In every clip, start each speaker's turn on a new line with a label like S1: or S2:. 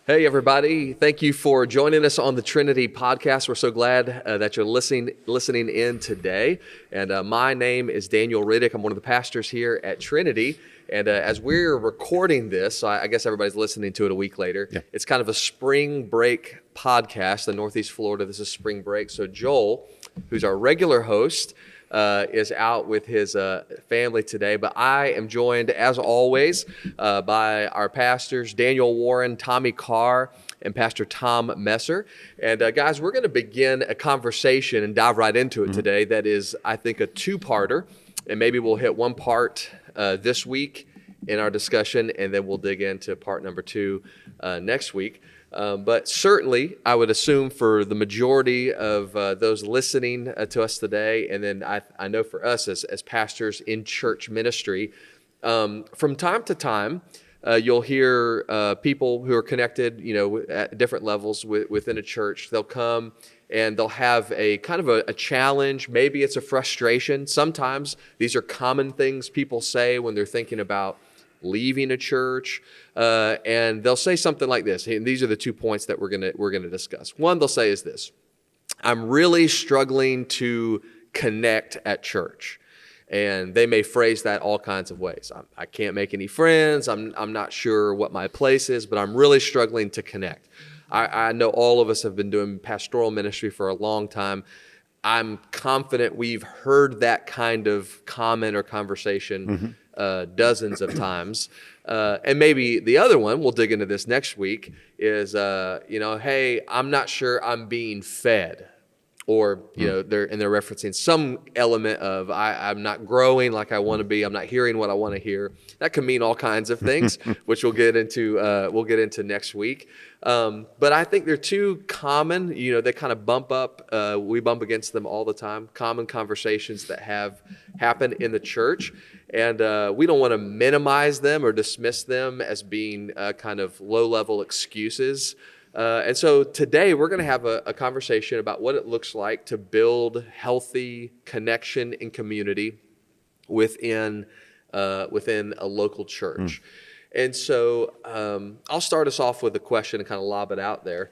S1: Hey, everybody. Thank you for joining us on the Trinity podcast. We're so glad that you're listening in today. And my name is Daniel Riddick. I'm one of the pastors here at Trinity. And as we're recording this, so I guess everybody's listening to it a week later. Yeah. It's kind of a spring break podcast in Northeast Florida. This is spring break. So Joel, who's our regular host, is out with his family today, but I am joined, as always, by our pastors, Daniel Warren, Tommy Carr, and Pastor Tom Messer. And guys, we're going to begin a conversation and dive right into it today that is, I think, a two-parter, and maybe we'll hit one part this week in our discussion, and then we'll dig into part number two next week. But certainly, I would assume for the majority of those listening to us today, and then I know for us as pastors in church ministry, from time to time, you'll hear people who are connected, at different levels within a church. They'll come and they'll have a kind of a challenge. Maybe it's a frustration. Sometimes these are common things people say when they're thinking about leaving a church, and they'll say something like this. And these are the 2 points that we're gonna discuss. One they'll say is this: I'm really struggling to connect at church. And they may phrase that all kinds of ways. I can't make any friends. I'm not sure what my place is, but I'm really struggling to connect. I know all of us have been doing pastoral ministry for a long time. I'm confident we've heard that kind of comment or conversation dozens of times. And maybe the other one, we'll dig into this next week, is, hey, I'm not sure I'm being fed. Or, they're referencing some element of I'm not growing like I want to be. I'm not hearing what I want to hear. That can mean all kinds of things, which we'll get into next week. But I think they're too common. They kind of bump up. We bump against them all the time. Common conversations that have happened in the church, and we don't want to minimize them or dismiss them as being kind of low-level excuses. And so today we're going to have a conversation about what it looks like to build healthy connection and community within a local church. And so I'll start us off with a question and kind of lob it out there.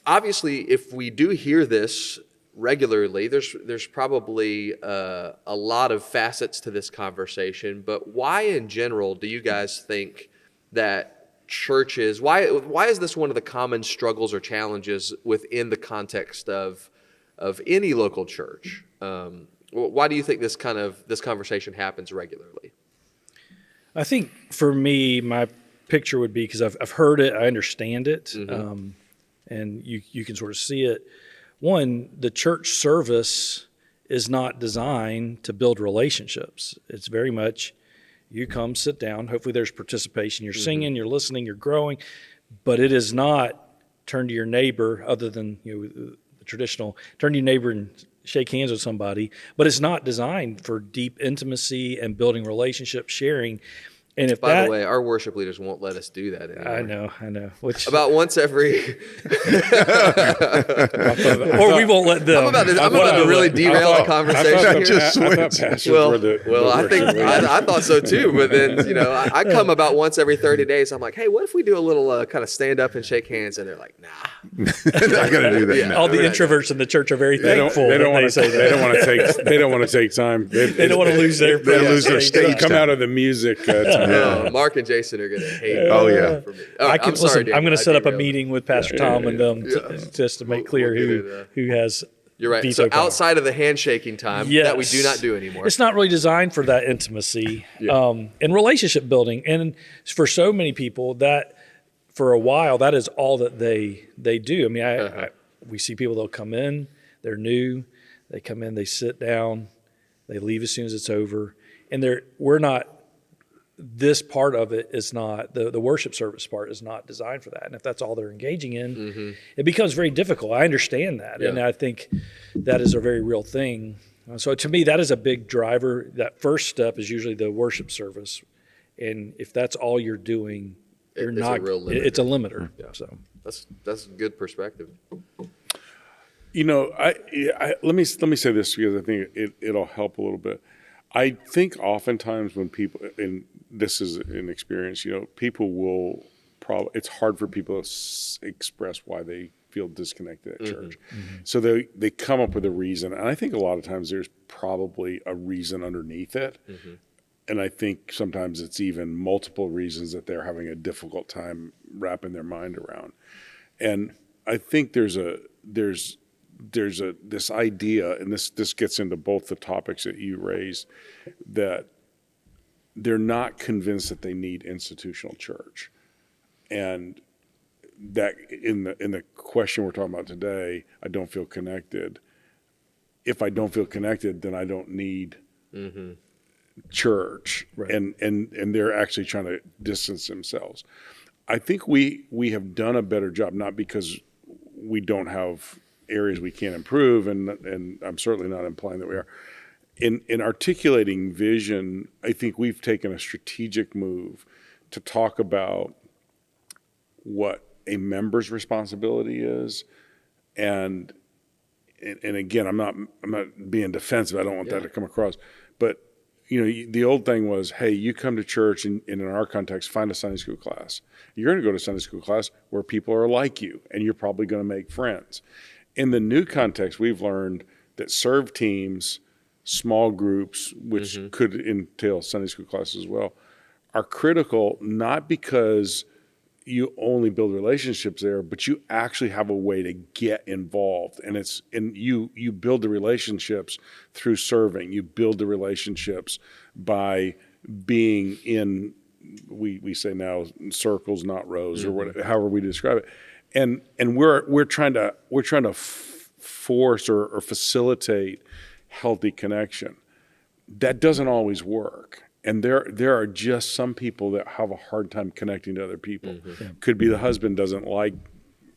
S1: Obviously, if we do hear this regularly, there's probably a lot of facets to this conversation. But why in general do you guys think that churches, why is this one of the common struggles or challenges within the context of any local church? Why do you think this conversation happens regularly?
S2: I think for me, my picture would be, because I've heard it, I understand it, and you can sort of see it. One, the church service is not designed to build relationships. It's very much, you come, sit down. Hopefully there's participation. You're singing, you're listening, you're growing. But it is not turn to your neighbor, other than the traditional, turn to your neighbor and shake hands with somebody. But it's not designed for deep intimacy and building relationships, sharing. And if
S1: By the way, our worship leaders won't let us do that anymore.
S2: I know.
S1: About once every...
S2: or we won't let them.
S1: I'm about to really derail the conversation here. I thought so too, but then, I come about once every 30 days. I'm like, hey, what if we do a little kind of stand up and shake hands? And they're like, nah.
S3: Not going to do that.
S2: Yeah. All the introverts in the church are very thankful.
S3: They don't want to take time.
S2: They don't want to lose their
S3: stage. Come out of the music.
S1: Mark and Jason are going to hate
S3: it. Oh, yeah.
S1: For me. Right, I'm
S2: going to set up a meeting with Pastor Tom and them just to make clear who has.
S1: You're right. So outside of the handshaking time that we do not do anymore.
S2: It's not really designed for that intimacy and relationship building. And for so many people, that for a while, that is all that they do. I mean, we see people, they'll come in, they're new, they come in, they sit down, they leave as soon as it's over. And we're not, this part of it is not, the worship service part is not designed for that. And if that's all they're engaging in, it becomes very difficult. I understand that. Yeah. And I think that is a very real thing. So to me, that is a big driver. That first step is usually the worship service. And if that's all you're doing, it's a limiter. Yeah. So
S1: that's a good perspective.
S3: Let me say this, because I think it'll help a little bit. I think oftentimes when people, and this is an experience, people will it's hard for people to express why they feel disconnected at church. So they come up with a reason, and I think a lot of times there's probably a reason underneath it. And I think sometimes it's even multiple reasons that they're having a difficult time wrapping their mind around. And I think there's this idea, and this gets into both the topics that you raised, that they're not convinced that they need institutional church. And that in the question we're talking about today, I don't feel connected. If I don't feel connected, then I don't need church.
S2: Right.
S3: And they're actually trying to distance themselves. I think we have done a better job, not because we don't have areas we can't improve, and I'm certainly not implying that we are. In articulating vision, I think we've taken a strategic move to talk about what a member's responsibility is, and again, I'm not being defensive. I don't want that to come across, but the old thing was, hey, you come to church, and in our context, find a Sunday school class. You're going to go to Sunday school class where people are like you, and you're probably going to make friends. In the new context, we've learned that serve teams, small groups, which could entail Sunday school classes as well, are critical, not because you only build relationships there, but you actually have a way to get involved. And you build the relationships through serving. You build the relationships by being in, we say now, circles, not rows, or whatever, however we describe it. And we're trying to force or facilitate healthy connection. That doesn't always work. And there are just some people that have a hard time connecting to other people. Could be the husband doesn't like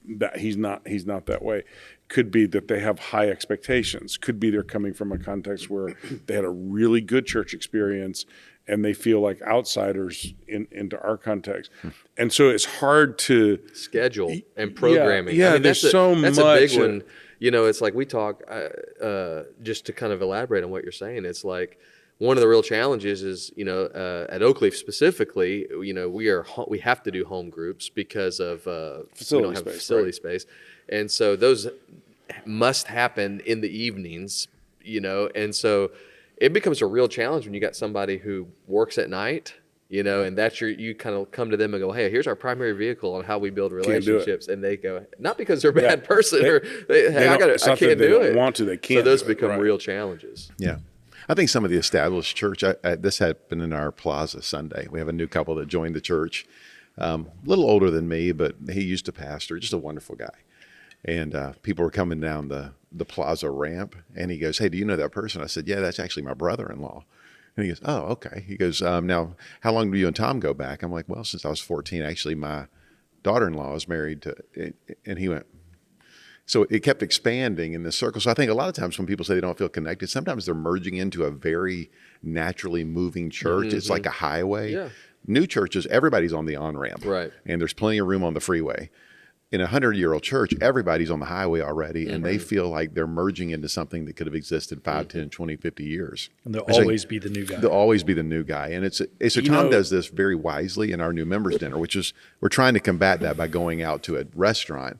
S3: that, he's not that way. Could be that they have high expectations. Could be they're coming from a context where they had a really good church experience and they feel like outsiders into our context. And so it's hard to
S1: schedule and programming.
S3: Yeah, there's so
S1: much. That's a big one. It's like we talk, just to kind of elaborate on what you're saying, it's like, one of the real challenges is, at Oakleaf specifically, we have to do home groups because of we don't have facility space, and so those must happen in the evenings, and so it becomes a real challenge when you got somebody who works at night, and that's you kind of come to them and go, hey, here's our primary vehicle on how we build relationships, and they go, not because they're a bad person, I can't do it.
S3: Want to, they can't.
S1: So those become real challenges.
S4: Yeah. I think some of the established church, this happened in our Plaza Sunday. We have a new couple that joined the church, a little older than me, but he used to pastor, just a wonderful guy. And people were coming down the Plaza ramp, and he goes, hey, do you know that person? I said, yeah, that's actually my brother-in-law. And he goes, oh, okay. He goes, now, how long do you and Tom go back? I'm like, well, since I was 14, actually, my daughter-in-law is married to, and he went, so it kept expanding in this circle. So I think a lot of times when people say they don't feel connected, sometimes they're merging into a very naturally moving church. It's like a highway.
S1: Yeah.
S4: New churches, everybody's on the on-ramp.
S1: Right.
S4: And there's plenty of room on the freeway. In a 100-year-old church, everybody's on the highway already, and they feel like they're merging into something that could have existed 5, 10, 20, 50 years.
S2: And they'll always be the new guy.
S4: They'll always be the new guy. And so Tom does this very wisely in our new members dinner, which is, we're trying to combat that by going out to a restaurant.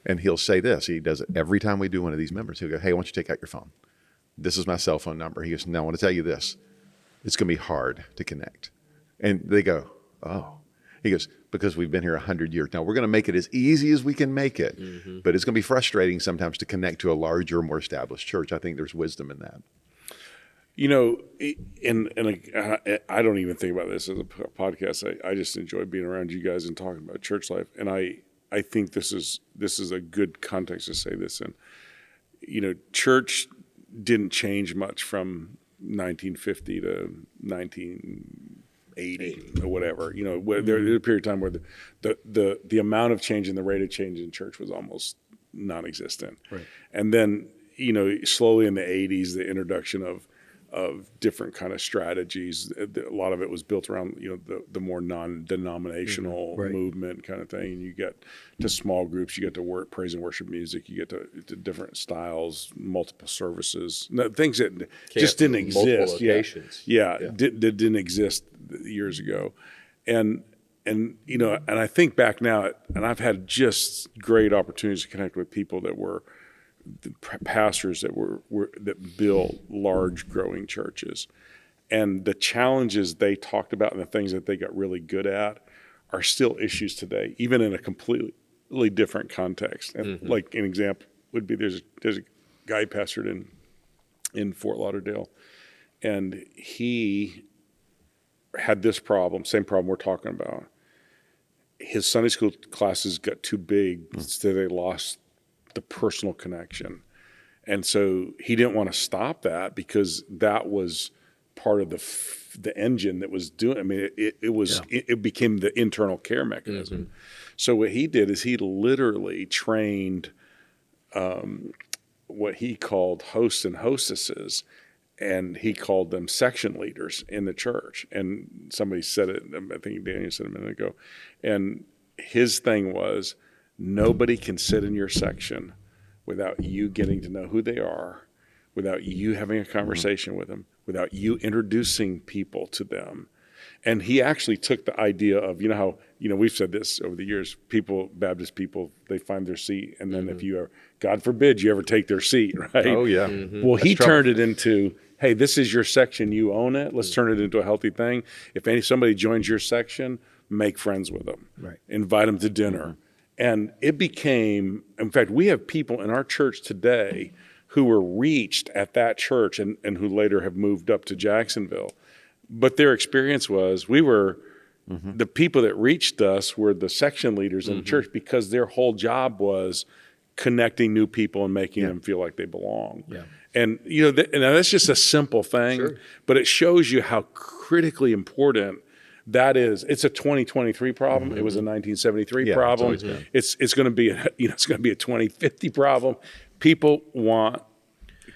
S4: And he'll say this, he does it every time we do one of these members. He'll go, hey, why don't you take out your phone? This is my cell phone number. He goes, now I want to tell you this. It's going to be hard to connect. And they go, oh. He goes, because we've been here 100 years. Now, we're going to make it as easy as we can make it. But it's going to be frustrating sometimes to connect to a larger, more established church. I think there's wisdom in that.
S3: I don't even think about this as a podcast. I just enjoy being around you guys and talking about church life. And I think this is a good context to say this in. Church didn't change much from 1950 to 1980 or whatever. There was a period of time where the amount of change and the rate of change in church was almost non-existent. Right. And then slowly in the 80s, the introduction of different kind of strategies. A lot of it was built around, the more non-denominational movement kind of thing. You get to small groups, you get to praise and worship music, you get to different styles, multiple services, things that just didn't exist.
S1: Multiple locations.
S3: That didn't exist years ago. And And, you know, and I think back now, and I've had just great opportunities to connect with people that were the pastors that that built large growing churches. And the challenges they talked about and the things that they got really good at are still issues today, even in a completely different context. And like an example would be there's a guy pastored in Fort Lauderdale, and he had this problem, same problem we're talking about. His Sunday school classes got too big, so they lost the personal connection. And so he didn't want to stop that because that was part of the engine that was doing, I mean, it became the internal care mechanism. So what he did is he literally trained what he called hosts and hostesses, and he called them section leaders in the church. And somebody said it, I think Daniel said it a minute ago, and his thing was, nobody can sit in your section without you getting to know who they are, without you having a conversation with them, without you introducing people to them. And he actually took the idea of, you know how, you know, we've said this over the years, Baptist people, they find their seat, and then if you are, God forbid you ever take their seat, right?
S4: Oh, yeah.
S3: Well, he turned it into, hey, this is your section, you own it. Let's turn it into a healthy thing. If somebody joins your section, make friends with them.
S2: Right.
S3: Invite them to dinner. And it became, in fact, we have people in our church today who were reached at that church and who later have moved up to Jacksonville. But their experience was the people that reached us were the section leaders in the church because their whole job was connecting new people and making them feel like they belong. Yeah. And, you know, and that's just a simple thing, but it shows you how critically important that is. It's a 2023 problem. It was a 1973 problem. It's going to be it's going to be a 2050 problem. People want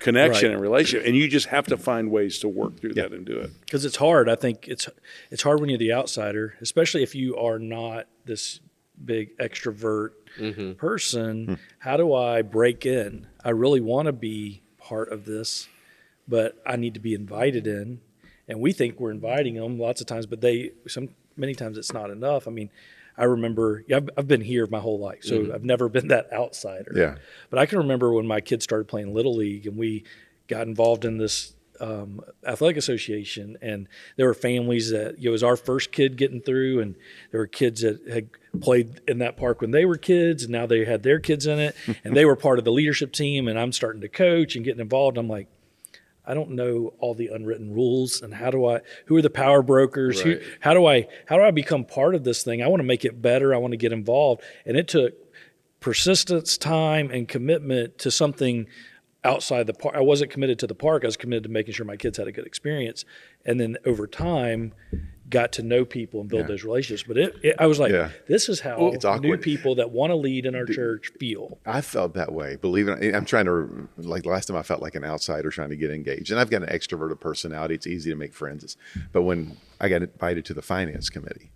S3: connection and relationship, and you just have to find ways to work through that and do it.
S2: Because it's hard. I think it's hard when you're the outsider, especially if you are not this big extrovert person. How do I break in? I really want to be part of this, but I need to be invited in. And we think we're inviting them lots of times, but many times it's not enough. I mean, I remember, I've been here my whole life, so I've never been that outsider.
S4: Yeah.
S2: But I can remember when my kids started playing Little League and we got involved in this athletic association, and there were families that, it was our first kid getting through, and there were kids that had played in that park when they were kids, and now they had their kids in it, and they were part of the leadership team, and I'm starting to coach and getting involved. I'm like, I don't know all the unwritten rules, and who are the power brokers?
S1: Right.
S2: How do I become part of this thing? I want to make it better. I want to get involved. And it took persistence, time, and commitment to something outside the park. I wasn't committed to the park. I was committed to making sure my kids had a good experience. And then over time, got to know people and build those relationships. But I was like, this is how
S4: it's awkward.
S2: new people that want to lead in our church feel.
S4: I felt that way. Believe it. I'm trying to, like the last time I felt like an outsider trying to get engaged. And I've got an extroverted personality. It's easy to make friends. But when I got invited to the finance committee,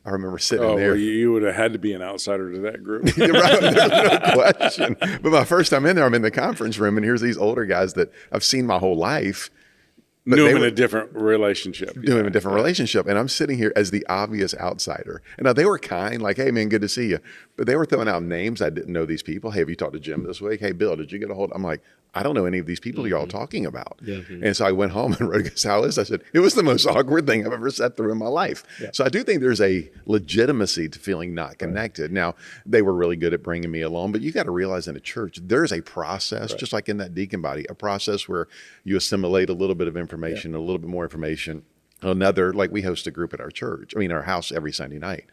S4: I remember sitting there.
S3: Well, you would have had to be an outsider to that group.
S4: Right, there's no question. But my first time in there, I'm in the conference room, and here's these older guys that I've seen my whole life. But
S3: Knew him in a different relationship.
S4: Knew him in a different relationship. And I'm sitting here as the obvious outsider. And now they were kind, like, hey, man, good to see you. But they were throwing out names. I didn't know these people. Hey, have you talked to Jim this week? Hey, Bill, did you get a hold? I'm like, I don't know any of these people y'all talking about. And so I went home and wrote, how is this? I said, it was the most awkward thing I've ever sat through in my life. So I do think there's a legitimacy to feeling not connected. Now, they were really good at bringing me along, but you got to realize in a church, there's a process, just like in that deacon body, a process where you assimilate a little bit of information, a little bit more information. Another, like we host a group at our house every Sunday night.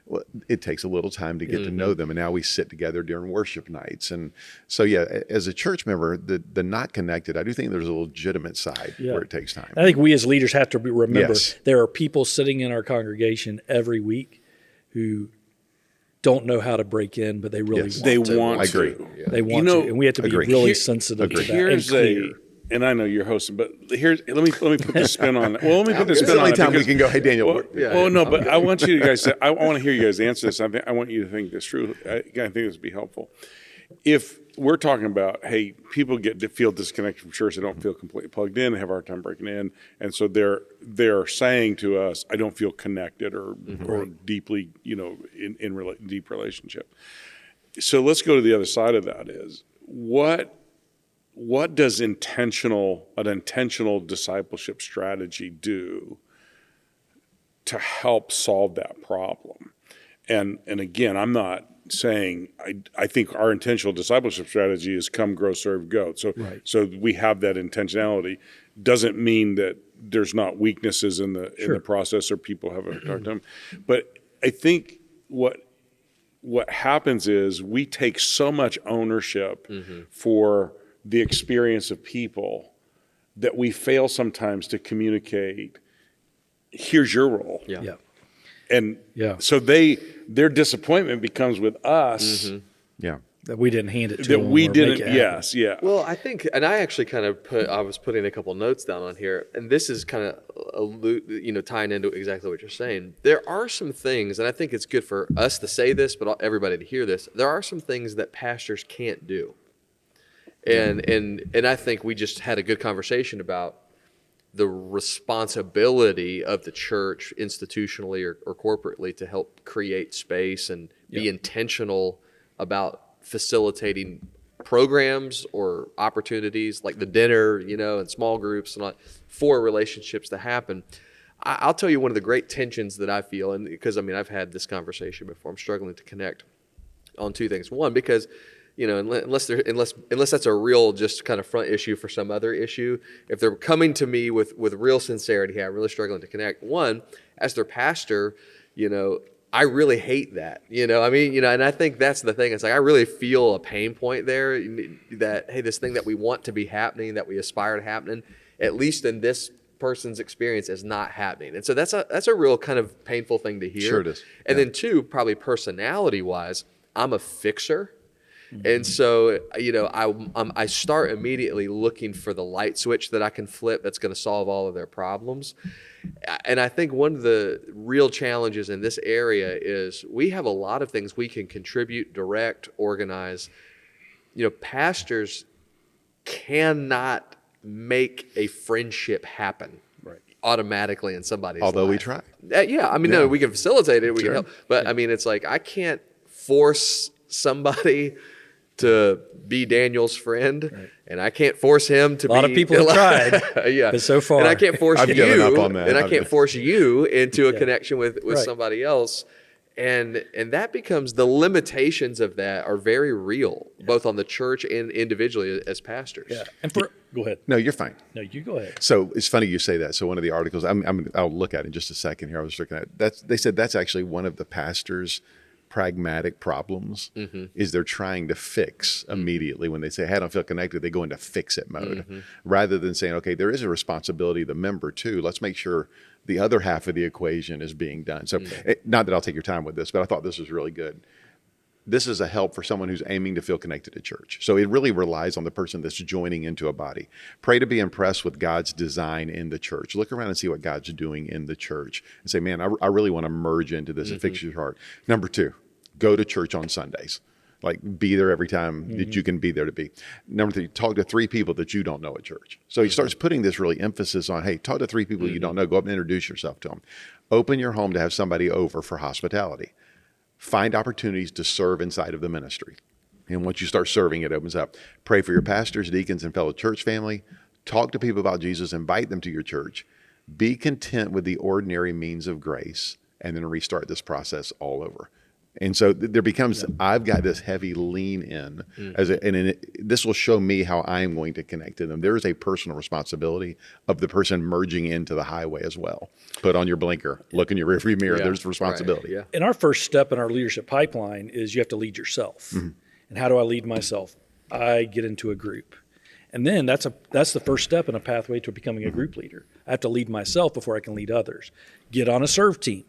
S4: Well, it takes a little time to get to know them. And now we sit together during worship nights. And so, as a church member, the not connected, I do think there's a legitimate side where it takes time.
S2: I think we as leaders have to remember
S4: Yes.
S2: there are people sitting in our congregation every week who don't know how to break in, but they really
S4: Yes.
S2: want
S3: They
S2: to.
S3: want
S4: I agree.
S3: to.
S4: Yeah.
S2: They want
S3: know,
S2: to. And we have to be
S4: agree.
S2: really
S3: Here-
S2: sensitive to that and
S3: Here's
S2: clear.
S3: and I know you're hosting, but let me put the spin on it. Well, let me put the
S4: It's
S3: spin
S4: the
S3: on
S4: only
S3: it.
S4: time we
S3: because-
S4: can go, hey, Daniel.
S3: But I want you guys I want to hear you guys answer this. I want you to think this through. I think this would be helpful. if we're talking about, hey, people feel disconnected from church, they don't feel completely plugged in, they have a hard time breaking in, and so they're saying to us, I don't feel connected or deeply, deep relationship. So let's go to the other side of that. Is what does an intentional discipleship strategy do to help solve that problem? And again, I'm not saying I think our intentional discipleship strategy is come, grow, serve, go. So we have that intentionality. Doesn't mean that there's not weaknesses in the process or people have a hard time. But I think what happens is we take so much ownership for the experience of people that we fail sometimes to communicate, here's your role.
S2: Yeah.
S3: And so their disappointment becomes with us
S4: Yeah.
S2: That we didn't hand it to
S3: that
S2: them.
S3: we
S2: or
S3: didn't.
S2: make it happen.
S3: Yes, yeah.
S1: Well, I think, and I actually kind of I was putting a couple notes down on here, and this is kind of, tying into exactly what you're saying. There are some things, and I think it's good for us to say this, but everybody to hear this. There are some things that pastors can't do. And I think we just had a good conversation about the responsibility of the church institutionally or corporately to help create space and be intentional about facilitating programs or opportunities like the dinner, and small groups and for relationships to happen. I'll tell you one of the great tensions that I feel, and because I've had this conversation before, I'm struggling to connect on two things. One, because unless that's a real just kind of front issue for some other issue, if they're coming to me with real sincerity, I'm really struggling to connect. One, as their pastor, I really hate that, and I think that's the thing. It's like, I really feel a pain point there that, hey, this thing that we want to be happening, that we aspire to happening, at least in this person's experience, is not happening. And so that's a real kind of painful thing to hear.
S4: Sure it is.
S1: And then two, probably personality wise, I'm a fixer. And so, I start immediately looking for the light switch that I can flip that's going to solve all of their problems. And I think one of the real challenges in this area is we have a lot of things we can contribute, direct, organize. Pastors cannot make a friendship happen automatically in somebody's
S4: Although we
S1: life.
S4: try.
S1: No, we can facilitate it, we can help. But it's like, I can't force somebody to be Daniel's friend, and I can't force him to be.
S2: A lot of people have tried,
S1: yeah,
S2: but so far,
S1: and I can't force
S4: I've
S1: you,
S4: given up on that.
S1: and I can't force you into a connection with
S2: Right.
S1: somebody else, and that becomes, the limitations of that are very real, both on the church and individually as pastors.
S2: Yeah. And go ahead.
S4: No, you're fine.
S2: No, you go ahead.
S4: So it's funny you say that. So one of the articles, I'll look at it in just a second here. I was looking at they said that's actually one of the pastors' pragmatic problems is they're trying to fix immediately. When they say, hey, I don't feel connected, they go into fix it mode rather than saying, okay, there is a responsibility of the member too. Let's make sure the other half of the equation is being done. So not that I'll take your time with this, but I thought this was really good. This is a help for someone who's aiming to feel connected to church. So it really relies on the person that's joining into a body. Pray to be impressed with God's design in the church. Look around and see what God's doing in the church and say, man, I really want to merge into this and fix your heart. Number two, go to church on Sundays. Like, be there every time that you can be there to be. Number three, talk to 3 people that you don't know at church. So he starts putting this really emphasis on, hey, talk to 3 people you don't know. Go up and introduce yourself to them. Open your home to have somebody over for hospitality. Find opportunities to serve inside of the ministry. And once you start serving, it opens up. Pray for your pastors, deacons, and fellow church family. Talk to people about Jesus. Invite them to your church. Be content with the ordinary means of grace, and then restart this process all over. And so there becomes, I've got this heavy lean in, this will show me how I'm going to connect to them. There is a personal responsibility of the person merging into the highway as well. Put on your blinker, look in your rearview mirror.
S1: Yeah.
S4: There's responsibility.
S1: Right. Yeah.
S2: And our first step in our leadership pipeline is you have to lead yourself. And how do I lead myself? I get into a group. And then that's the first step in a pathway to becoming a group leader. I have to lead myself before I can lead others. Get on a serve team.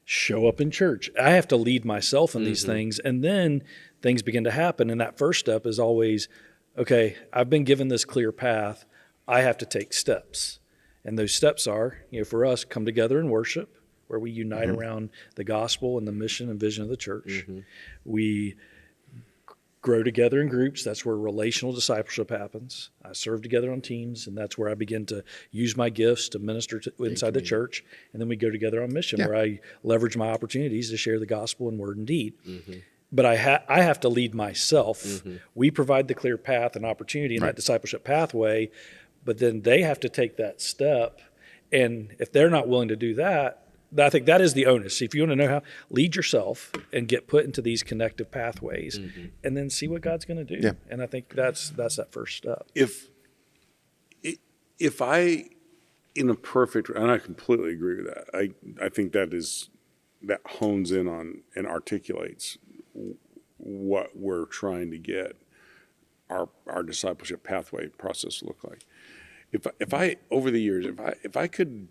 S2: Show up in church. I have to lead myself in these things, and then things begin to happen. And that first step is always, okay, I've been given this clear path. I have to take steps. And those steps are, for us, come together and worship, where we unite around the gospel and the mission and vision of the church. We grow together in groups. That's where relational discipleship happens. I serve together on teams, and that's where I begin to use my gifts to minister inside the church. And then we go together on mission, where I leverage my opportunities to share the gospel in word and deed. But I have to lead myself. We provide the clear path and opportunity in that discipleship pathway, but then they have to take that step. And if they're not willing to do that, I think that is the onus. If you want to know how, lead yourself and get put into these connective pathways, and then see what God's going to do.
S4: Yeah.
S2: And I think that's that first step.
S3: If I, in a perfect, and I completely agree with that. I think that hones in on and articulates what we're trying to get our discipleship pathway process to look like. If I over the years, if I could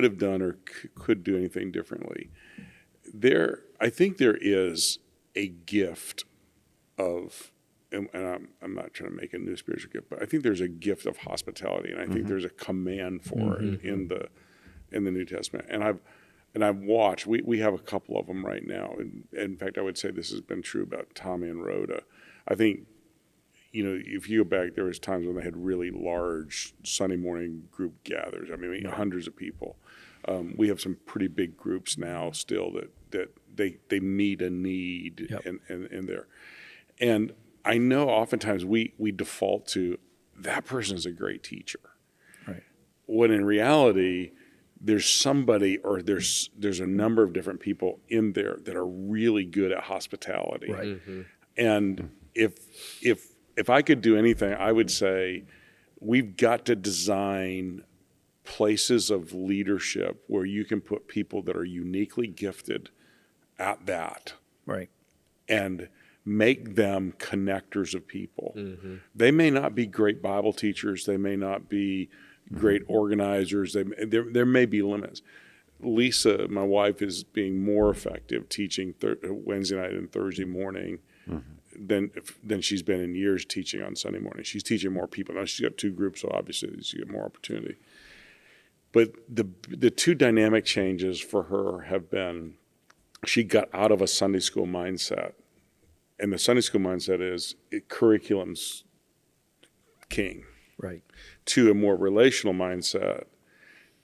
S3: have done or could do anything differently, I think there is a gift of, and I'm not trying to make a new spiritual gift, but I think there's a gift of hospitality, and I think there's a command for it in the New Testament. And I've watched. We have a couple of them right now, and in fact, I would say this has been true about Tommy and Rhoda. I think, if you go back, there was times when they had really large Sunday morning group gathers. I mean, hundreds of people. We have some pretty big groups now still that they meet a need in there. And I know oftentimes we default to, that person is a great teacher.
S2: Right.
S3: When in reality, there's somebody, or there's a number of different people in there that are really good at hospitality.
S2: Right.
S3: And if I could do anything, I would say we've got to design places of leadership where you can put people that are uniquely gifted at that.
S2: Right.
S3: And make them connectors of people. They may not be great Bible teachers. They may not be great organizers. There may be limits. Lisa, my wife, is being more effective teaching Wednesday night and Thursday morning than she's been in years teaching on Sunday morning. She's teaching more people. Now she's got 2 groups, so obviously she get more opportunity. But the 2 dynamic changes for her have been, she got out of a Sunday school mindset. And the Sunday school mindset is curriculum's king.
S2: Right.
S3: To a more relational mindset.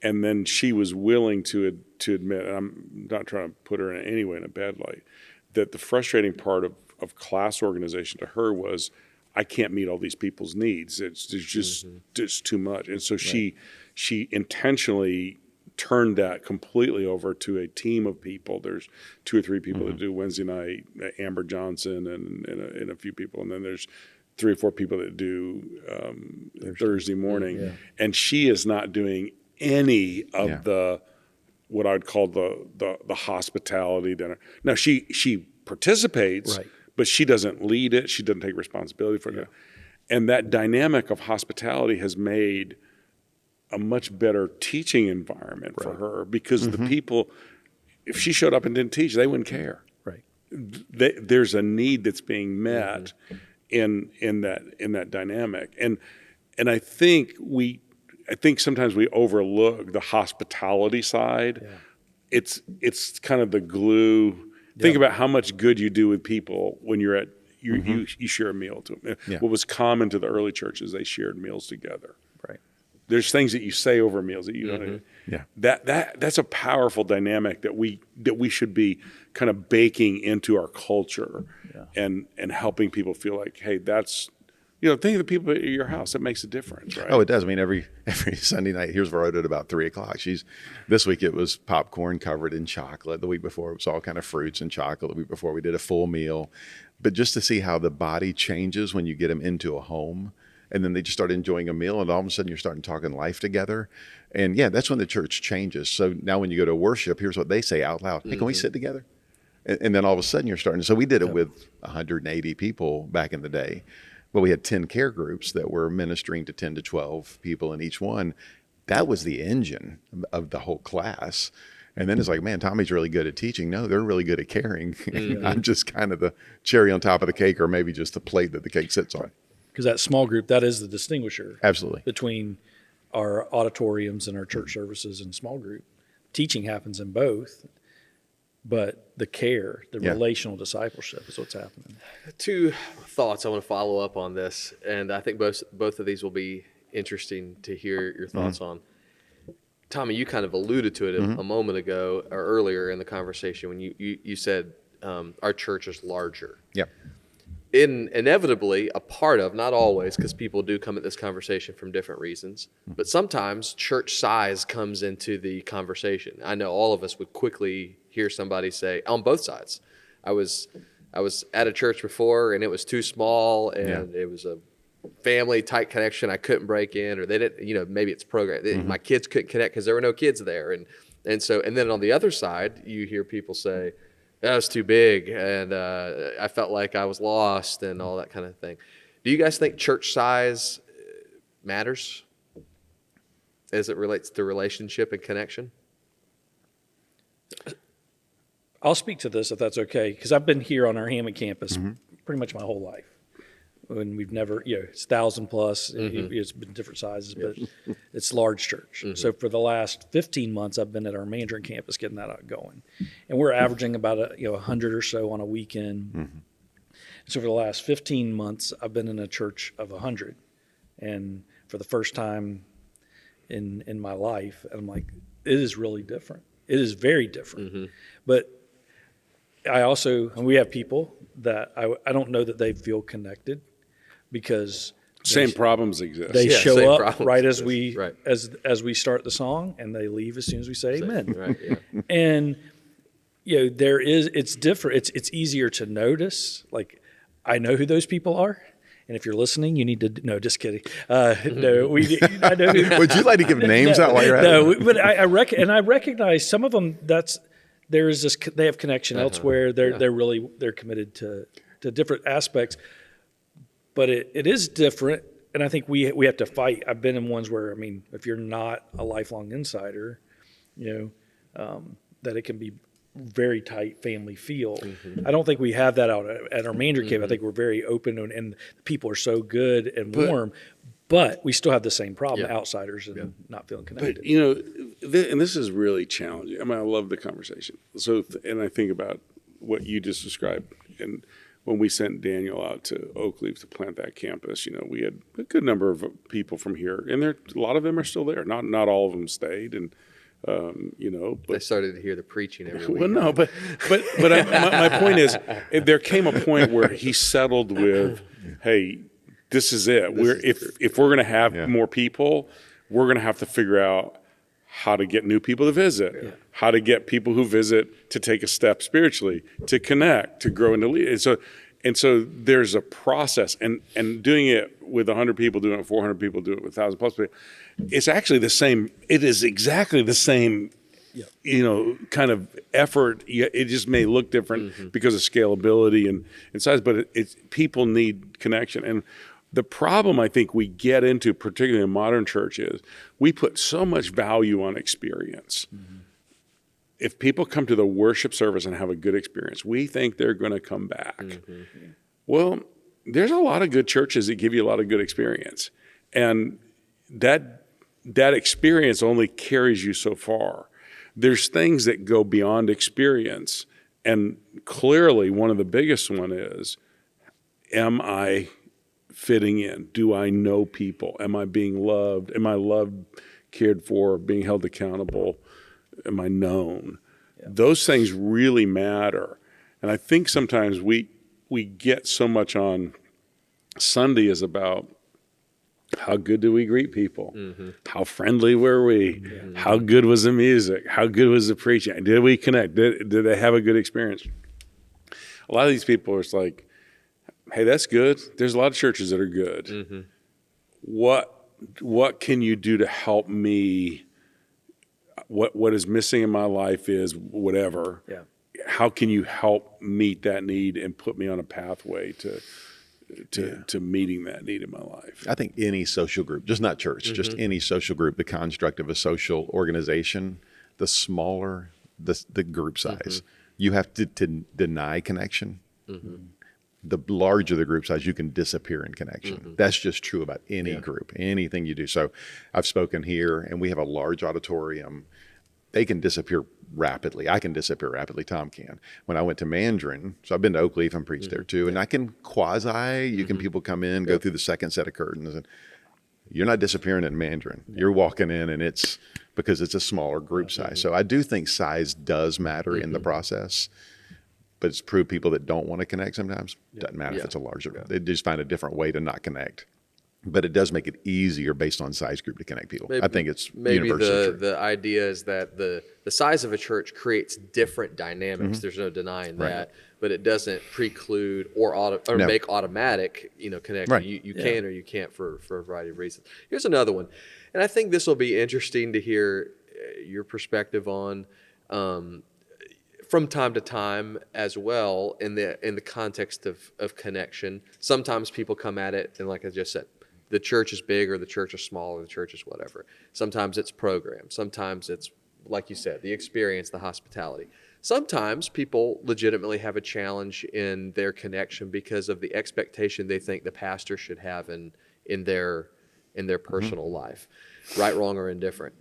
S3: And then she was willing to admit, and I'm not trying to put her in any way in a bad light, that the frustrating part of class organization to her was, I can't meet all these people's needs. There's just too much. And so she intentionally turned that completely over to a team of people. There's 2 or 3 people that do Wednesday night, Amber Johnson and a few people. And then there's 3 or 4 people that do Thursday morning. Yeah. And she is not doing any of the, what I'd call the hospitality dinner. Now she participates, but she doesn't lead it. She doesn't take responsibility for it. And that dynamic of hospitality has made a much better teaching environment for her, because the people, if she showed up and didn't teach, they wouldn't care.
S2: Right.
S3: There's a need that's being met in that dynamic, and I think sometimes we overlook the hospitality side. Yeah. It's kind of the glue. Think about how much good you do with people when you're at you share a meal to them. Yeah. What was common to the early churches, they shared meals together.
S2: Right.
S3: There's things that you say over meals that you don't.
S4: Yeah.
S3: That's a powerful dynamic that we should be kind of baking into our culture, and helping people feel like, hey, that's, think of the people at your house. That makes a difference, right?
S4: Oh, it does. I mean, every Sunday night, here's where I did about 3:00. This week it was popcorn covered in chocolate. The week before it was all kind of fruits and chocolate. The week before we did a full meal. But just to see how the body changes when you get them into a home, and then they just start enjoying a meal, and all of a sudden you're starting talking life together. And that's when the church changes. So now when you go to worship, here's what they say out loud. Hey, can we sit together? And then all of a sudden you're starting. So we did it with 180 people back in the day. Well, we had 10 care groups that were ministering to 10 to 12 people in each one. That was the engine of the whole class. And then it's like, man, Tommy's really good at teaching. No, they're really good at caring. I'm just kind of the cherry on top of the cake, or maybe just the plate that the cake sits on.
S2: Because that small group, that is the distinguisher.
S4: Absolutely.
S2: Between our auditoriums and our church services and small group. Teaching happens in both. but the care, the
S4: Yeah.
S2: relational discipleship is what's happening.
S1: Two thoughts I want to follow up on this, and I think both of these will be interesting to hear your thoughts on. Tommy, you kind of alluded to it a moment ago or earlier in the conversation when you said our church is larger.
S4: Yep.
S1: Inevitably a part of, not always, because people do come at this conversation from different reasons, but sometimes church size comes into the conversation. I know all of us would quickly hear somebody say, on both sides, I was at a church before and it was too small and it was a family tight connection I couldn't break in, or they didn't, maybe it's program. My kids couldn't connect because there were no kids there. And then on the other side, you hear people say, that was too big, and I felt like I was lost, and all that kind of thing. Do you guys think church size matters as it relates to relationship and connection?
S2: I'll speak to this if that's okay, because I've been here on our Hammond campus pretty much my whole life. And we've never, it's 1,000 plus. It's been different sizes, but it's large church. So for the last 15 months, I've been at our Mandarin campus getting that out going, and we're averaging about 100 or so on a weekend. So for the last 15 months, I've been in a church of 100, and for the first time in my life, and I'm like, it is really different. It is very different. But I also, and we have people that I don't know that they feel connected, because
S3: Same problems exist.
S2: they
S1: Yeah,
S2: show
S1: same
S2: up
S1: problems
S2: right as
S1: exist.
S2: we
S1: Right.
S2: as we start the song, and they leave as soon as we say amen.
S1: Right, yeah.
S2: And it's different. It's easier to notice. Like, I know who those people are, and if you're listening, you need to. No, just kidding. No, I know who.
S4: Would you like to give names out while you're at
S2: No,
S4: it?
S2: but I recognize some of them. There is this. They have connection elsewhere. They're committed to different aspects, but it is different. And I think we have to fight. I've been in ones where, if you're not a lifelong insider, that it can be very tight family feel. I don't think we have that out at our Mandarin camp. I think we're very open, and people are so good and warm. But we still have the same problem, outsiders and not feeling connected.
S3: But, and this is really challenging. I love the conversation. And I think about what you just described. And when we sent Daniel out to Oakleaf to plant that campus, we had a good number of people from here. And a lot of them are still there. Not all of them stayed. And,
S1: They
S3: but
S1: started to hear the preaching every week.
S3: well, no, but my point is, there came a point where he settled with, hey, this is it. If we're going to have more people, we're going to have to figure out how to get new people to visit, how to get people who visit to take a step spiritually, to connect, to grow into lead. And so there's a process, and doing it with 100 people, doing it with 400 people, doing it with 1,000 plus people, it's actually the same. It is exactly the same, kind of effort. It just may look different because of scalability and size, but it's people need connection. And the problem I think we get into, particularly in modern church, is we put so much value on experience. If people come to the worship service and have a good experience, we think they're going to come back. Well, there's a lot of good churches that give you a lot of good experience. And that experience only carries you so far. There's things that go beyond experience. And clearly one of the biggest one is, am I fitting in? Do I know people? Am I being loved? Am I loved, cared for, being held accountable? Am I known? Those things really matter. And I think sometimes we get so much on Sunday is about how good do we greet people? How friendly were we? How good was the music? How good was the preaching? Did we connect? Did they have a good experience? A lot of these people are like, hey, that's good. There's a lot of churches that are good. What can you do to help me? What is missing in my life is whatever. How can you help meet that need and put me on a pathway to meeting that need in my life?
S4: I think any social group, just not church, just any social group, the construct of a social organization, the smaller the group size, you have to deny connection. The larger the group size, you can disappear in connection. That's just true about any group, anything you do. So I've spoken here, and we have a large auditorium. they can disappear rapidly. I can disappear rapidly. Tom can. When I went to Mandarin, so I've been to Oak Leaf and preached there too, and I can people come in, go through the second set of curtains, and you're not disappearing in Mandarin. You're walking in, and it's because it's a smaller group size. So I do think size does matter in the process, but it's proved people that don't want to connect sometimes. Doesn't matter if it's a larger. They just find a different way to not connect. But it does make it easier based on size group to connect people. I think it's
S1: maybe
S4: universally true.
S1: the idea is that the size of a church creates different dynamics. There's no denying that, but it doesn't preclude or make automatic connection.
S4: Right.
S1: You can or you can't for a variety of reasons. Here's another one, and I think this will be interesting to hear your perspective on. From time to time as well in the context of connection. Sometimes people come at it, and like I just said, the church is big or the church is small or the church is whatever. Sometimes it's program. Sometimes it's, like you said, the experience, the hospitality. Sometimes people legitimately have a challenge in their connection because of the expectation they think the pastor should have in their personal life, right, wrong, or indifferent.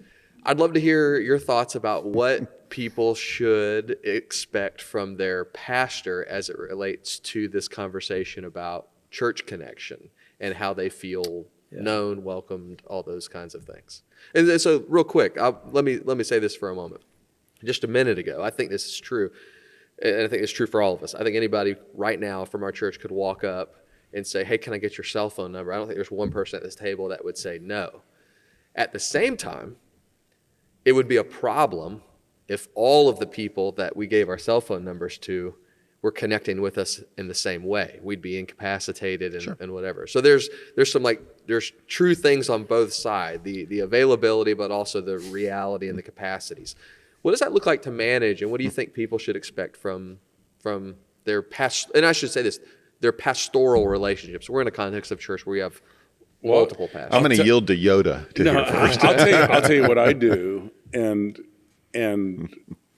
S1: I'd love to hear your thoughts about what people should expect from their pastor as it relates to this conversation about church connection and how they feel known, welcomed, all those kinds of things. And so real quick, let me say this for a moment. Just a minute ago, I think this is true, and I think it's true for all of us. I think anybody right now from our church could walk up and say, hey, can I get your cell phone number? I don't think there's one person at this table that would say no. At the same time, it would be a problem if all of the people that we gave our cell phone numbers to were connecting with us in the same way. We'd be incapacitated and whatever. So there's true things on both sides, the availability, but also the reality and the capacities. What does that look like to manage, and what do you think people should expect from their and I should say this, their pastoral relationships? We're in a context of church where we have multiple pastors.
S4: I'm going to yield to Yoda to hear first.
S3: I'll tell you what I do and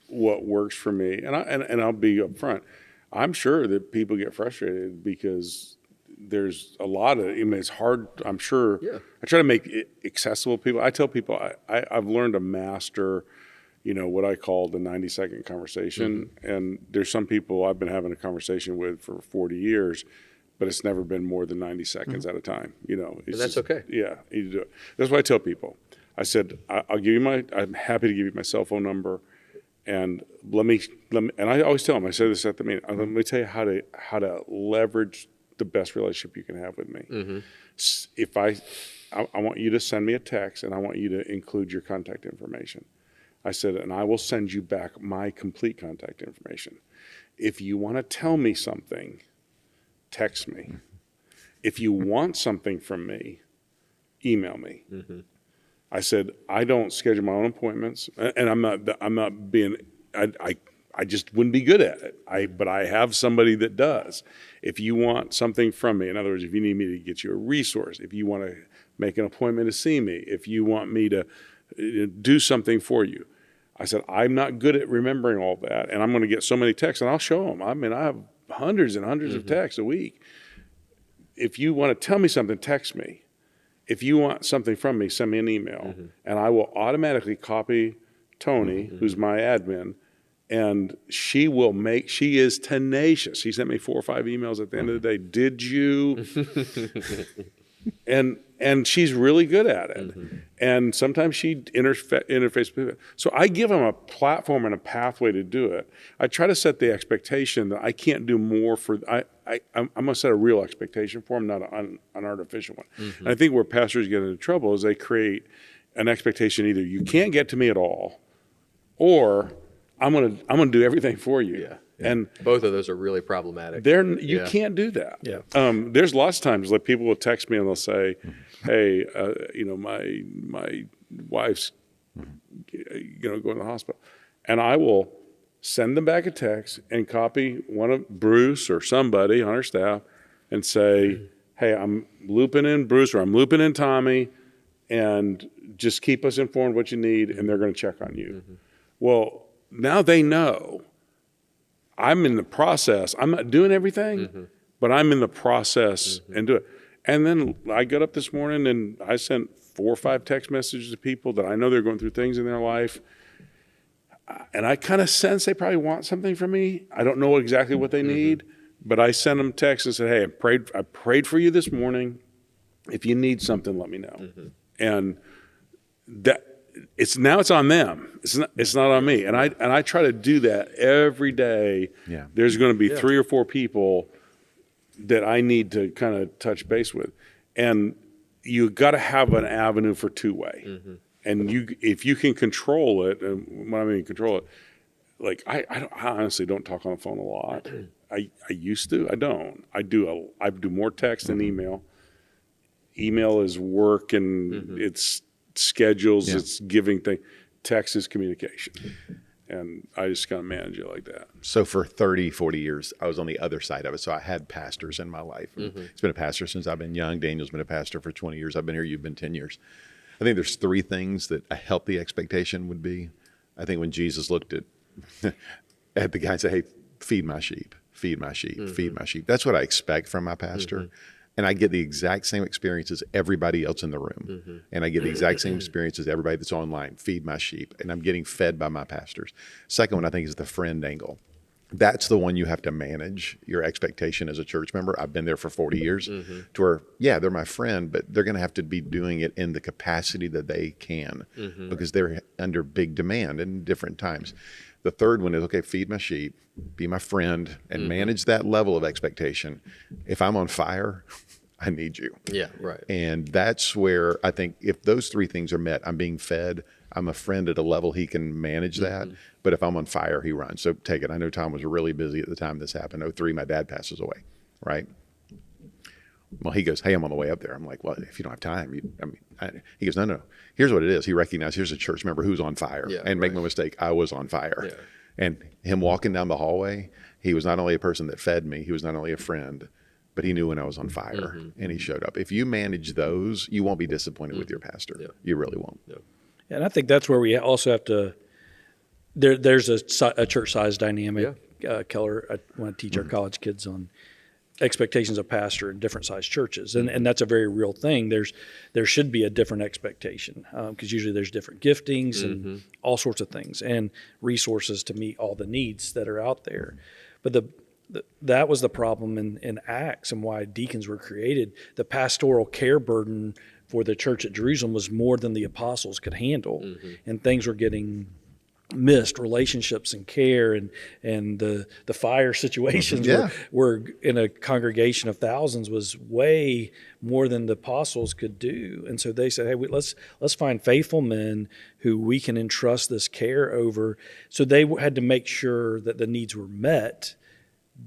S3: what works for me. And I'll be upfront. I'm sure that people get frustrated because there's a lot of, it's hard. I'm sure.
S1: Yeah.
S3: I try to make it accessible to people. I tell people I've learned to master, what I call the 90-second conversation. Mm-hmm. And there's some people I've been having a conversation with for 40 years, but it's never been more than 90 seconds at a time.
S1: And that's okay.
S3: Yeah, you do it. That's what I tell people. I said, I'm happy to give you my cell phone number, and let me, and I always tell them, I say this at the meeting, let me tell you how to leverage the best relationship you can have with me. Mm-hmm. If I want you to send me a text, and I want you to include your contact information. I said, and I will send you back my complete contact information. If you want to tell me something, text me. If you want something from me, email me. Mm-hmm. I said, I don't schedule my own appointments, and I'm not being, I just wouldn't be good at it. But I have somebody that does. If you want something from me, in other words, if you need me to get you a resource, if you want to make an appointment to see me, if you want me to do something for you, I said, I'm not good at remembering all that, and I'm going to get so many texts, and I'll show them. I mean, I have hundreds and hundreds of texts a week. If you want to tell me something, text me. If you want something from me, send me an email, and I will automatically copy Tony, who's my admin, and she is tenacious. She sent me 4 or 5 emails at the end of the day. Did you? And she's really good at it. Mm-hmm. And sometimes she interfaces with it. So I give them a platform and a pathway to do it. I try to set the expectation that I can't do more for, I'm going to set a real expectation for them, not an artificial one. Mm-hmm. And I think where pastors get into trouble is they create an expectation, either you can't get to me at all, or I'm going to do everything for you. Yeah. And
S1: both of those are really problematic.
S3: You can't do that. Yeah. There's lots of times like people will text me and they'll say, "Hey, my wife's going to the hospital," and I will send them back a text and copy one of Bruce or somebody on our staff and say, "Hey, I'm looping in Bruce or I'm looping in Tommy, and just keep us informed what you need, and they're going to check on you." Mm-hmm. Well, now they know. I'm in the process. I'm not doing everything, but I'm in the process and do it. And then I got up this morning and I sent 4 or 5 text messages to people that I know they're going through things in their life. And I kind of sense they probably want something from me. I don't know exactly what they need, but I sent them texts and said, hey, I prayed for you this morning. If you need something, let me know. And that it's on them. It's not on me. And I try to do that every day.
S4: Yeah.
S3: There's going to be 3 or 4 people that I need to kind of touch base with. And you got to have an avenue for two-way. And if you can control it, and when I mean control it, like I honestly don't talk on the phone a lot. I used to. I don't. I do more text than email. Email is work and it's schedules, it's giving things. Text is communication. And I just kind of manage it like that.
S4: So for 30, 40 years, I was on the other side of it. So I had pastors in my life. It's been a pastor since I've been young. Daniel's been a pastor for 20 years. I've been here. You've been 10 years. I think there's 3 things that a healthy expectation would be. I think when Jesus looked at the guy and said, hey, feed my sheep, feed my sheep, feed my sheep. That's what I expect from my pastor. And I get the exact same experience as everybody else in the room. And I get the exact same experience as everybody that's online, feed my sheep. And I'm getting fed by my pastors. Second one, I think, is the friend angle. That's the one you have to manage your expectation as a church member. I've been there for 40 years to where, yeah, they're my friend, but they're going to have to be doing it in the capacity that they can because they're under big demand in different times. The third one is, okay, feed my sheep, be my friend, and manage that level of expectation. If I'm on fire, I need you.
S1: Yeah, right.
S4: And that's where I think if those 3 things are met, I'm being fed, I'm a friend at a level he can manage that. But if I'm on fire, he runs. So take it. I know Tom was really busy at the time this happened. 2003, my dad passes away, right? Well, he goes, hey, I'm on the way up there. I'm like, well, if you don't have time, he goes, no. Here's what it is. He recognized here's a church member who's on fire. And make no mistake, I was on fire.
S1: Yeah.
S4: And him walking down the hallway, he was not only a person that fed me, he was not only a friend, but he knew when I was on fire and he showed up. If you manage those, you won't be disappointed with your pastor. You really won't.
S2: And I think that's where we also have to. There's a church size dynamic. Keller, when I teach our college kids on expectations of pastor in different size churches, and that's a very real thing. There should be a different expectation because usually there's different giftings and all sorts of things and resources to meet all the needs that are out there. But that was the problem in Acts and why deacons were created. The pastoral care burden for the church at Jerusalem was more than the apostles could handle, and things were getting missed. Relationships and care and the fire situations were in a congregation of thousands was way more than the apostles could do. And so they said, hey, let's find faithful men who we can entrust this care over. So they had to make sure that the needs were met.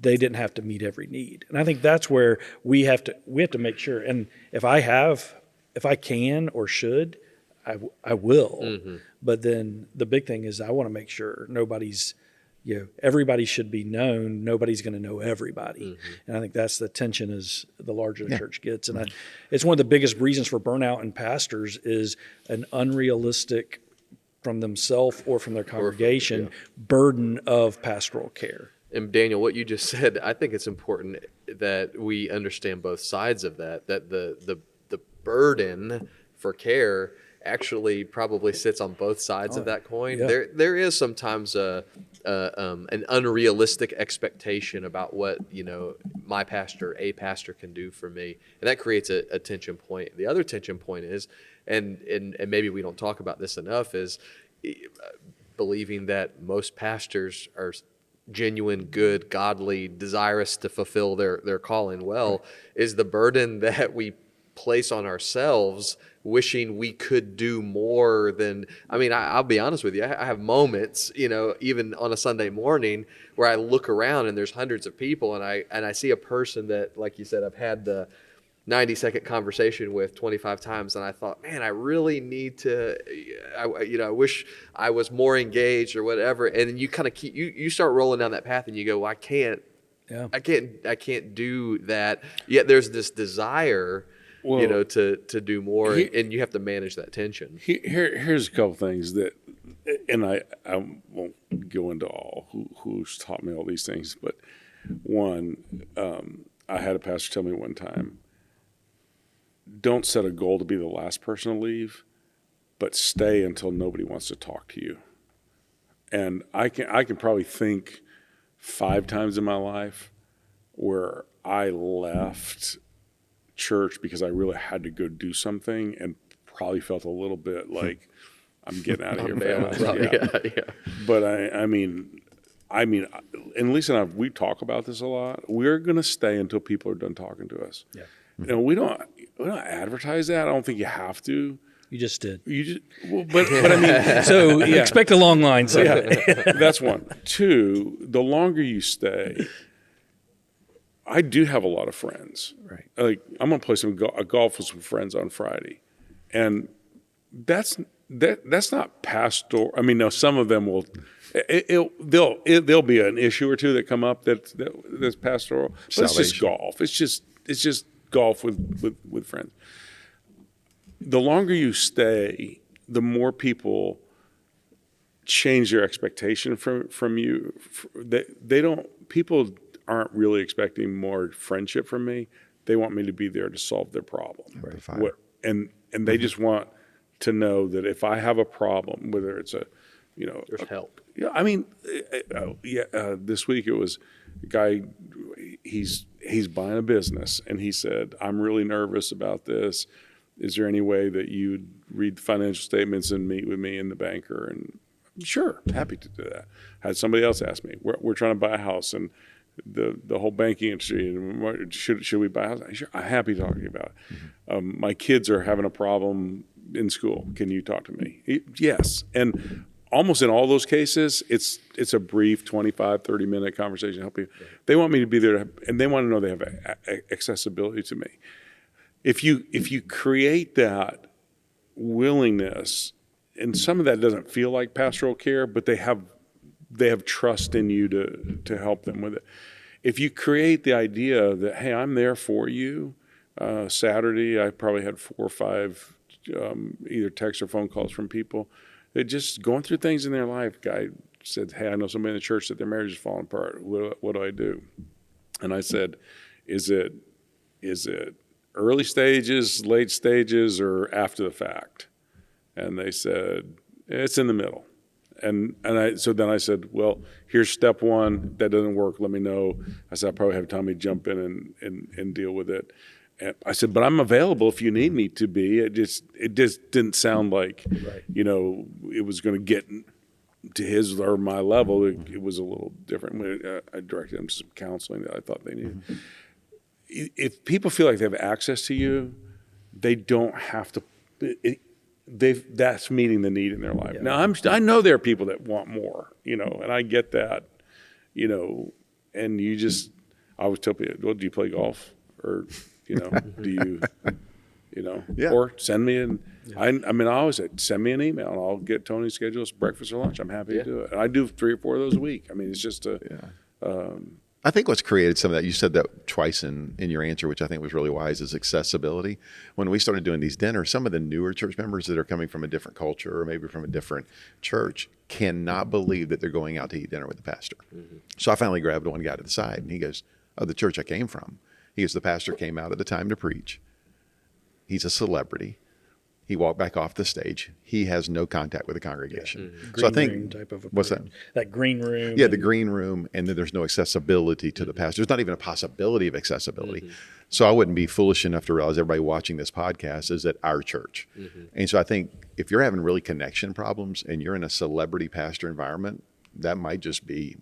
S2: They didn't have to meet every need. And I think that's where we have to make sure. And if I can or should, I will. But then the big thing is I want to make sure everybody should be known. Nobody's going to know everybody. And I think that's the tension as the larger the church gets. And it's one of the biggest reasons for burnout in pastors is an unrealistic from themselves or from their congregation burden of pastoral care.
S1: And Daniel, what you just said, I think it's important that we understand both sides of that the burden for care actually probably sits on both sides of that coin. Yeah. There is sometimes an unrealistic expectation about what a pastor can do for me, and that creates a tension point. The other tension point is, and maybe we don't talk about this enough, is believing that most pastors are genuine, good, godly, desirous to fulfill their calling well, is the burden that we place on ourselves, wishing we could do more than. I'll be honest with you. I have moments, even on a Sunday morning, where I look around and there's hundreds of people, and I see a person that, like you said, I've had the 90-second conversation with 25 times, and I thought, man, I really need to. I wish I was more engaged or whatever. And then you kind of you start rolling down that path, and you go, well, I can't do that. Yet there's this desire. To do more, and you have to manage that tension.
S3: Here's a couple things that, and I won't go into all who's taught me all these things, but one, I had a pastor tell me one time, don't set a goal to be the last person to leave, but stay until nobody wants to talk to you. And I can probably think 5 times in my life where I left church because I really had to go do something and probably felt a little bit like I'm getting out of here fast.
S1: Yeah.
S3: But I mean, and Lisa and I, we talk about this a lot. We're going to stay until people are done talking to us.
S2: Yeah.
S3: You know, we don't advertise that. I don't think you have to.
S2: You just did.
S3: You just, well, but I mean,
S2: So expect a long line. So.
S3: yeah, that's one. 2, the longer you stay, I do have a lot of friends.
S2: Right.
S3: Like I'm gonna play some golf with some friends on Friday, and that's not pastoral. I mean, no, some of them will. There'll be an issue or two that come up that's pastoral. But it's just golf. It's just golf with friends. The longer you stay, the more people change their expectation from you. People aren't really expecting more friendship from me. They want me to be there to solve their problem.
S4: Right.
S3: And they just want to know that if I have a problem, whether it's
S1: There's help.
S3: yeah, I mean, this week it was a guy, he's buying a business, and he said, I'm really nervous about this. Is there any way that you'd read the financial statements and meet with me and the banker? And sure, happy to do that. Had somebody else ask me, we're trying to buy a house, and the whole banking industry, and should we buy a house? Sure, I'm happy to talk to you about it. My kids are having a problem in school. Can you talk to me? Yes. And almost in all those cases, it's a brief 25, 30-minute conversation. Help you. They want me to be there, and they want to know they have accessibility to me. If you create that willingness, and some of that doesn't feel like pastoral care, but they have trust in you to help them with it. If you create the idea that, hey, I'm there for you. Saturday, I probably had 4 or 5 either text or phone calls from people. They're just going through things in their life. Guy said, hey, I know somebody in the church that their marriage is falling apart. What do I do? And I said, is it early stages, late stages, or after the fact? And they said, it's in the middle. So then I said, well, here's step 1. That doesn't work. Let me know. I said, I'll probably have Tommy jump in and deal with it. And I said, but I'm available if you need me to be. It just didn't sound like, it was going to get to his or my level. It was a little different. I directed them to some counseling that I thought they needed. Mm-hmm. If people feel like they have access to you, they don't have to. That's meeting the need in their life. Yeah. Now I know there are people that want more, and I get that, and you just. I always tell people, well, do you play golf, or do you,
S4: Yeah.
S3: or send me an. Yeah. I always say, send me an email, and I'll get Tony schedule us breakfast or lunch. I'm happy to do it. And I do 3 or 4 of those a week. I mean, it's just
S4: I think what's created some of that, you said that twice in your answer, which I think was really wise, is accessibility. When we started doing these dinners, some of the newer church members that are coming from a different culture or maybe from a different church cannot believe that they're going out to eat dinner with the pastor. Mm-hmm. So I finally grabbed one guy to the side, and he goes, oh, the church I came from. He goes, the pastor came out at the time to preach. He's a celebrity. He walked back off the stage. He has no contact with the congregation.
S2: Yeah.
S4: So I think,
S2: room type of
S4: what's that?
S2: That green room.
S4: Yeah, the green room, and then there's no accessibility to the pastor. There's not even a possibility of accessibility. Mm-hmm. So I wouldn't be foolish enough to realize everybody watching this podcast is at our church. Mm-hmm. And so I think if you're having really connection problems and you're in a celebrity pastor environment, that might just be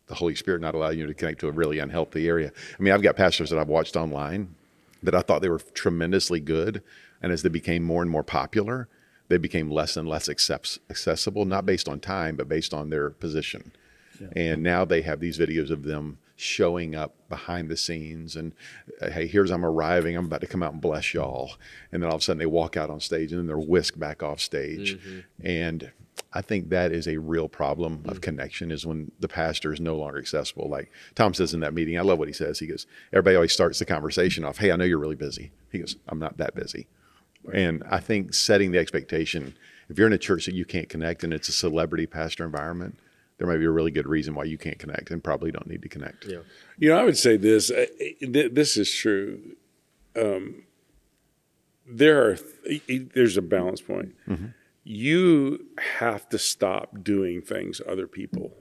S4: the Holy Spirit not allowing you to connect to a really unhealthy area. I mean, I've got pastors that I've watched online that I thought they were tremendously good. And as they became more and more popular, they became less and less accessible, not based on time, but based on their position. Yeah. And now they have these videos of them showing up behind the scenes and, hey, I'm arriving. I'm about to come out and bless y'all. And then all of a sudden they walk out on stage and then they're whisked back off stage. Mm-hmm. And I think that is a real problem of connection, is when the pastor is no longer accessible. Like Tom says in that meeting, I love what he says. He goes, everybody always starts the conversation off, hey, I know you're really busy. He goes, I'm not that busy. Right. And I think setting the expectation, if you're in a church that you can't connect and it's a celebrity pastor environment, there might be a really good reason why you can't connect and probably don't need to connect.
S3: Yeah. I would say this, this is true. There's a balance point. Mm-hmm. you have to stop doing things other people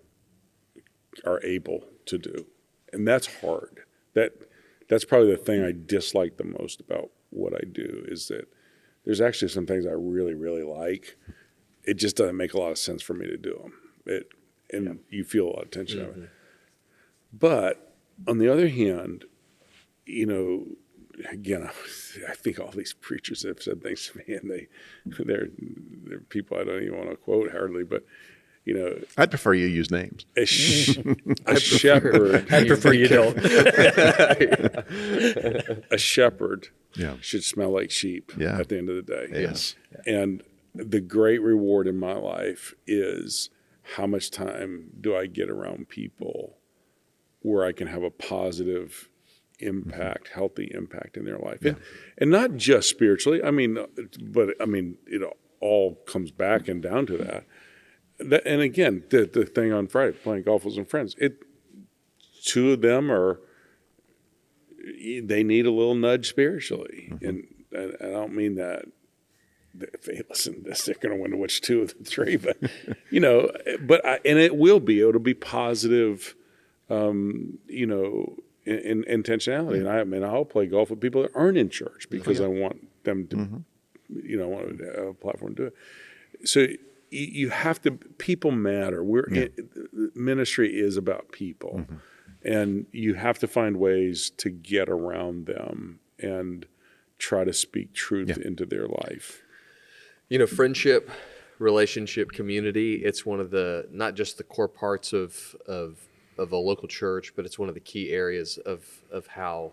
S3: are able to do. And that's hard. That's probably the thing I dislike the most about what I do, is that there's actually some things I really, really like. It just doesn't make a lot of sense for me to do them. You feel a lot of tension of it. But on the other hand, again, I think all these preachers have said things to me, and they're people I don't even want to quote hardly, but
S4: I'd prefer you use names.
S3: a shepherd.
S2: I prefer you don't.
S3: A shepherd
S4: Yeah.
S3: should smell like sheep
S4: Yeah.
S3: at the end of the day.
S4: Yes.
S3: And the great reward in my life is how much time do I get around people where I can have a positive impact, healthy impact in their life. And not just spiritually. It all comes back and down to that. And again, the thing on Friday, playing golf with some friends, two of them they need a little nudge spiritually. And I don't mean that if they listen to this, they're going to wonder which two of the three, but, it'll be positive, in intentionality. And I'll play golf with people that aren't in church because I want them to, want to have a platform to do it. So you have to, people matter. Ministry is about people, and you have to find ways to get around them and try to speak truth into their life.
S1: Friendship, relationship, community, it's one of the, not just the core parts of a local church, but it's one of the key areas of how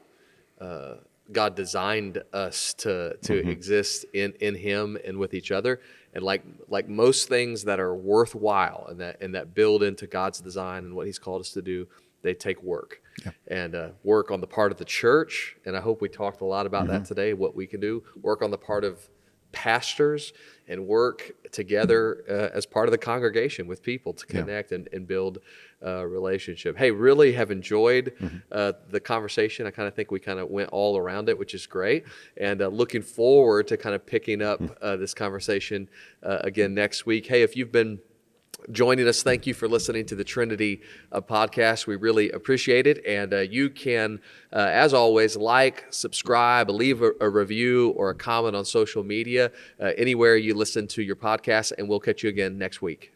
S1: God designed us to exist in Him and with each other. And like most things that are worthwhile and that build into God's design and what He's called us to do, they take work. And work on the part of the church. And I hope we talked a lot about that today, what we can do. Work on the part of pastors, and work together as part of the congregation with people to connect and build a relationship. Hey, really have enjoyed the conversation. I kind of think we kind of went all around it, which is great. And looking forward to kind of picking up this conversation again next week. Hey, if you've been joining us, thank you for listening to the Trinity podcast. We really appreciate it. And you can, as always, like, subscribe, leave a review or a comment on social media, anywhere you listen to your podcast, and we'll catch you again next week.